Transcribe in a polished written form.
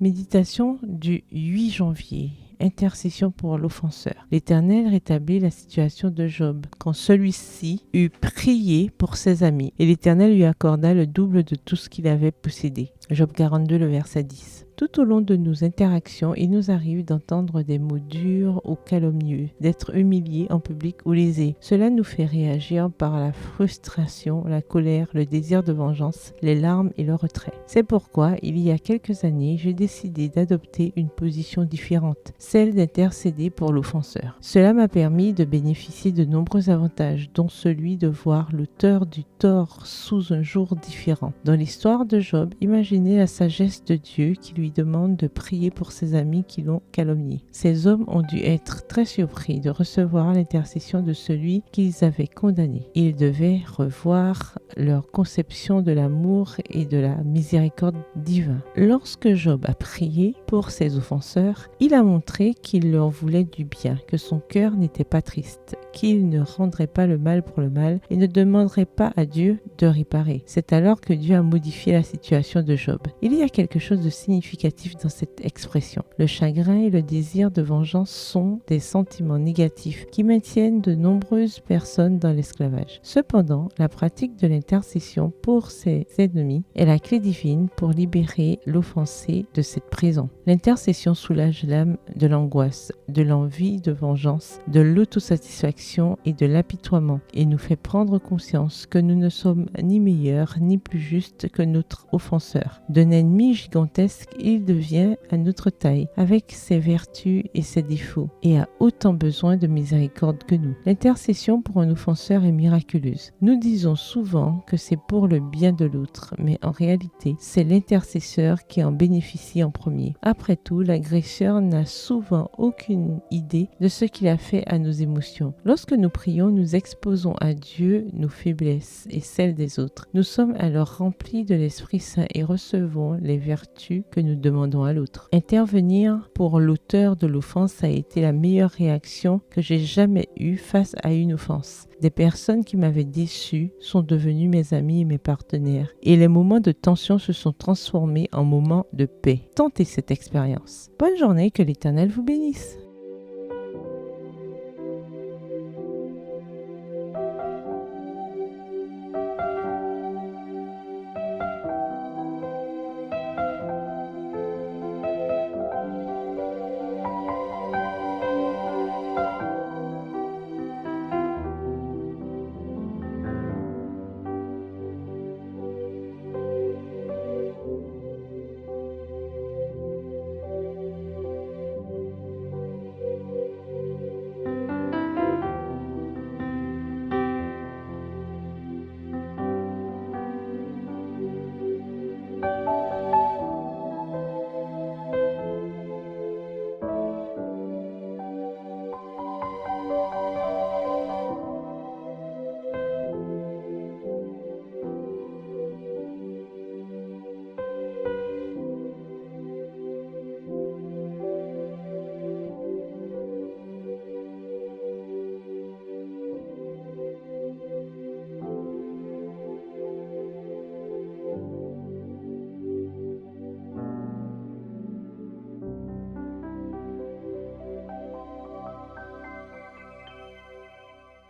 Méditation du 8 janvier. Intercession pour l'offenseur. L'Éternel rétablit la situation de Job quand celui-ci eut prié pour ses amis et l'Éternel lui accorda le double de tout ce qu'il avait possédé. Job 42, le verset 10. Tout au long de nos interactions, il nous arrive d'entendre des mots durs ou calomnieux, d'être humiliés en public ou lésés. Cela nous fait réagir par la frustration, la colère, le désir de vengeance, les larmes et le retrait. C'est pourquoi, il y a quelques années, j'ai décidé d'adopter une position différente, celle d'intercéder pour l'offenseur. Cela m'a permis de bénéficier de nombreux avantages, dont celui de voir l'auteur du tort sous un jour différent. Dans l'histoire de Job, imaginez la sagesse de Dieu qui lui demande de prier pour ses amis qui l'ont calomnié. Ces hommes ont dû être très surpris de recevoir l'intercession de celui qu'ils avaient condamné. Ils devaient revoir leur conception de l'amour et de la miséricorde divine. Lorsque Job a prié pour ses offenseurs, il a montré qu'il leur voulait du bien, que son cœur n'était pas triste, qu'il ne rendrait pas le mal pour le mal et ne demanderait pas à Dieu de réparer. C'est alors que Dieu a modifié la situation de Job. Il y a quelque chose de significatif dans cette expression. Le chagrin et le désir de vengeance sont des sentiments négatifs qui maintiennent de nombreuses personnes dans l'esclavage. Cependant, la pratique de l'intercession pour ses ennemis est la clé divine pour libérer l'offensé de cette prison. L'intercession soulage l'âme de l'angoisse, de l'envie de vengeance, de l'autosatisfaction et de l'apitoiement et nous fait prendre conscience que nous ne sommes ni meilleurs ni plus justes que notre offenseur. D'un ennemi gigantesque, il devient à notre taille, avec ses vertus et ses défauts, et a autant besoin de miséricorde que nous. L'intercession pour un offenseur est miraculeuse. Nous disons souvent que c'est pour le bien de l'autre, mais en réalité, c'est l'intercesseur qui en bénéficie en premier. Après tout, l'agresseur n'a souvent aucune idée de ce qu'il a fait à nos émotions. Lorsque nous prions, nous exposons à Dieu nos faiblesses et celles des autres. Nous sommes alors remplis de l'Esprit Saint et recevons les vertus que nous demandons à l'autre. Intervenir pour l'auteur de l'offense a été la meilleure réaction que j'ai jamais eue face à une offense. Des personnes qui m'avaient déçu sont devenues mes amis et mes partenaires. Et les moments de tension se sont transformés en moments de paix. Tentez cette expérience. Bonne journée, que l'Éternel vous bénisse.